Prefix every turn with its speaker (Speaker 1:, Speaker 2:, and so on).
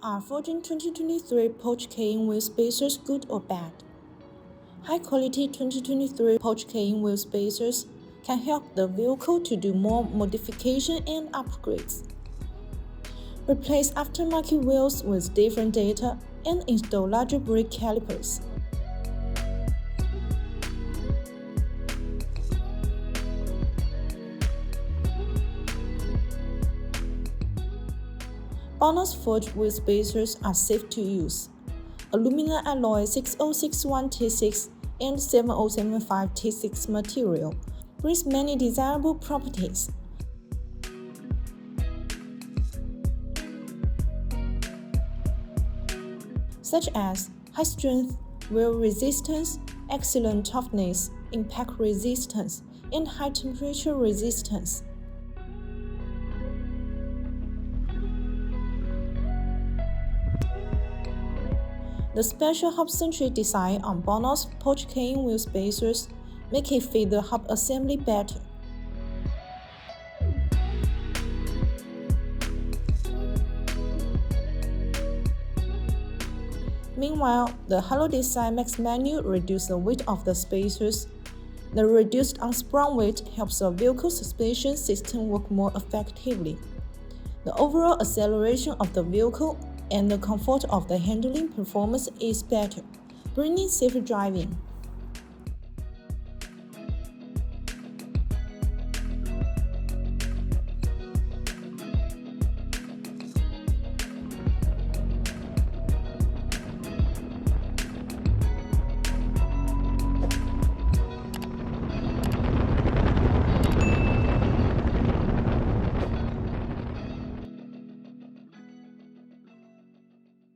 Speaker 1: Are forging 2023 Porsche Cayenne wheel spacers good or bad? High-quality 2023 Porsche Cayenne wheel spacers can help the vehicle to do more modification and upgrades. Replace aftermarket wheels with different data and install larger brake calipers. BONOSS forged wheel spacers are safe to use. Aluminum alloy 6061T6 and 7075T6 material brings many desirable properties. Such as high strength, wheel resistance, excellent toughness, impact resistance, and high temperature resistance. The special hub-centric design on BONOSS Porsche Cayenne wheel spacers make it fit the hub assembly better. Meanwhile, the hollow design makes manual reduce the weight of the spacers. The reduced unsprung weight helps the vehicle suspension system work more effectively. The overall acceleration of the vehicle and the comfort of the handling performance is better, bringing safer driving.